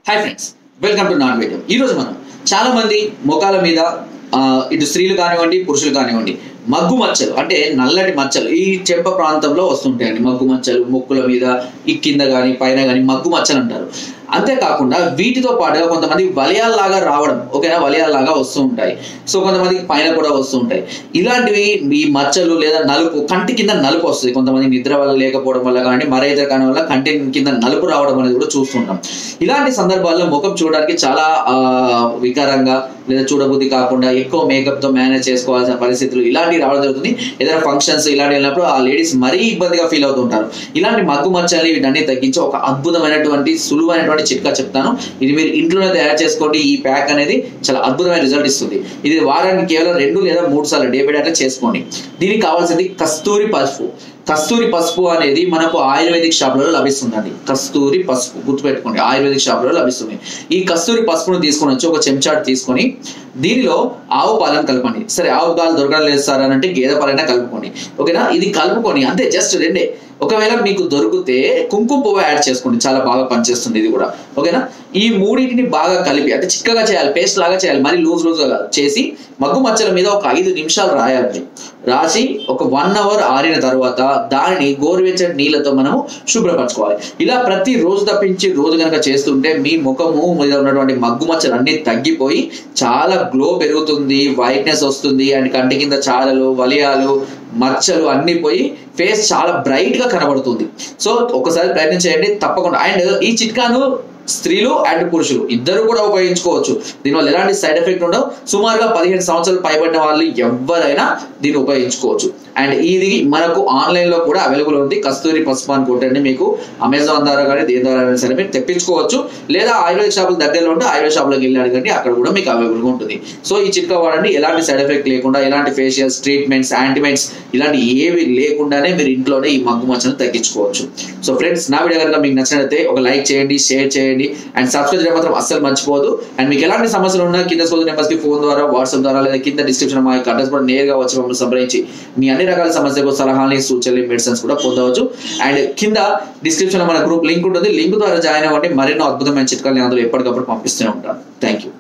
Hi friends, welcome to non video. ఈరోజు మనం చాలా మంది ముఖాల మీద ఇటు స్త్రీలు కానివ్వండి పురుషులు కానివ్వండి మగ్గు మచ్చలు అంటే నల్లటి మచ్చలు ఈ చెంప ప్రాంతంలో వస్తుంటాయండి. మగ్గు మచ్చలు ముక్కుల మీద ఈ కింద కానీ పైన కానీ మగ్గు మచ్చలు అంటారు. అంతేకాకుండా వీటితో పాటుగా కొంతమంది వలయాల్లాగా రావడం, ఓకేనా, వలయాల్లాగా వస్తూ ఉంటాయి. సో కొంతమందికి పైన కూడా వస్తూ ఉంటాయి. ఇలాంటివి ఈ మచ్చలు లేదా నలుపు, కంటి కింద నలుపు వస్తుంది. కొంతమంది నిద్ర వల్ల లేకపోవడం వల్ల కానీ మరే ఇతర కారణం వల్ల కంటి కింద నలుపు రావడం అనేది కూడా చూస్తుంటాం. ఇలాంటి సందర్భాల్లో ముఖం చూడడానికి చాలా వికారంగా లేదా చూడబుద్ధి కాకుండా ఎక్కువ మేకప్ తో మేనేజ్ చేసుకోవాల్సిన పరిస్థితులు ఇలాంటివి రావడం జరుగుతుంది. ఏదైనా ఫంక్షన్స్ ఇలాంటివి వెళ్ళినప్పుడు ఆ లేడీస్ మరీ ఇబ్బందిగా ఫీల్ అవుతుంటారు. ఇలాంటి మగ్గు మచ్చల్ని వీటన్ని తగ్గించి ఒక అద్భుతమైనటువంటి సులువైనటువంటి చిట్కా చెప్తాను. ఇది మీరు ఇంట్లోనే తయారు చేసుకోండి. ఈ ప్యాక్ అనేది చాలా అద్భుతమైన రిజల్ట్ ఇస్తుంది. ఇది వారానికి కేవలం 2 లేదా 3 సార్లు డే బై డే చేసుకోండి. దీనికి కావాల్సింది కస్తూరి పసుపు. కస్తూరి పసుపు అనేది మనకు ఆయుర్వేదిక్ షాపులలో లభిస్తుందండి. కస్తూరి పసుపు గుర్తుపెట్టుకోండి, ఆయుర్వేదిక్ షాపులలో లభిస్తుంది. ఈ కస్తూరి పసుపును తీసుకొని వచ్చి ఒక చెంచాడు తీసుకొని దీనిలో ఆవు పాలను కలపండి. సరే, ఆవు పాలు దొరకడం లేదు సార్ అని అంటే గేదె పాలైనా కలుపుకోండి, ఓకేనా. ఇది కలుపుకొని అంతే, జస్ట్ 2. ఒకవేళ మీకు దొరికితే కుంకుమ పువ్వు యాడ్ చేసుకోండి, చాలా బాగా పనిచేస్తుంది ఇది కూడా, ఓకేనా. ఈ మూడింటిని బాగా కలిపి అంటే చిక్కగా చేయాలి, పేస్ట్ లాగా చేయాలి, మరి లూజ్గా చేసి మగ్గు మచ్చల మీద ఒక 5 నిమిషాలు రాయాలండి. రాసి ఒక 1 అవర్ ఆరిన తర్వాత దానిని గోరువెచ్చని నీళ్ళతో మనము శుభ్రపరచుకోవాలి. ఇలా ప్రతి రోజు తప్పించి రోజు కనుక చేస్తుంటే మీ ముఖము మీద ఉన్నటువంటి మగ్గు మచ్చలు అన్ని తగ్గిపోయి చాలా గ్లో పెరుగుతుంది, వైట్నెస్ వస్తుంది. అండ్ కంటి కింద చారలు, వలయాలు, మచ్చలు అన్ని పోయి ఫేస్ చాలా బ్రైట్ గా కనబడుతుంది. సో ఒకసారి ప్రయత్నం చేయండి తప్పకుండా. అండ్ ఈ చిట్కాను స్త్రీలు అండ్ పురుషులు ఇద్దరు కూడా ఉపయోగించుకోవచ్చు. దీనివల్ల ఎలాంటి సైడ్ ఎఫెక్ట్ ఉండవు. సుమారుగా 15 సంవత్సరాలు పైబడిన వాళ్ళు ఎవరైనా దీన్ని ఉపయోగించుకోవచ్చు. అండ్ ఇది మనకు ఆన్లైన్ లో కూడా అవైలబుల్ ఉంది. కస్తూరి పసుపు అని కొట్టండి, మీకు అమెజాన్ ద్వారా కానీ దేని ద్వారా సరే మీరు తెప్పించుకోవచ్చు. లేదా ఆయుర్వేద షాపుల దగ్గరలో ఉంటే ఆయుర్వేద షాపులకు వెళ్ళి అడగండి, అక్కడ కూడా మీకు అవైలబుల్ గా ఉంటుంది. సో ఈ చిట్కా వాడండి. ఎలాంటి సైడ్ ఎఫెక్ట్ లేకుండా, ఎలాంటి ఫేషియల్స్, ట్రీట్మెంట్స్, యాంటీమెంట్స్ ఇలాంటి ఏవి లేకుండానే మీరు ఇంట్లోనే ఈ మగ్గు మచ్చను తగ్గించుకోవచ్చు. సో ఫ్రెండ్స్, నా వీడియో కనుక మీకు నచ్చినట్లయితే ఒక లైక్ చేయండి, షేర్ చేయండి అండ్ సబ్స్క్రైబ్ చేయడం మాత్రం అస్సలు మర్చిపోదు. అండ్ మీకు ఎలాంటి సమస్యలు ఉన్నా కింద స్కూల్ నెంబర్స్ కి ఫోన్ ద్వారా, వాట్సాప్ ద్వారా లేదా కింద డిస్క్రిప్షన్ మా యొక్క అడ్రస్ కూడా నేరుగా వచ్చి మమ్మల్ని సంప్రదించి మీ అన్ని రకాల సమస్యలకు సలహాలు, సూచనలు, మెడిసిన్స్ కూడా పొందవచ్చు. అండ్ కింద డిస్క్రిప్షన్ లో మన గ్రూప్ లింక్ ఉంటుంది. లింక్ ద్వారా జాయిన్ అవ్వండి. మరెన్నో అద్భుతమైన చిట్కాలు అందులో ఎప్పటికప్పుడు పంపిస్తూనే ఉంటాను. Thank you.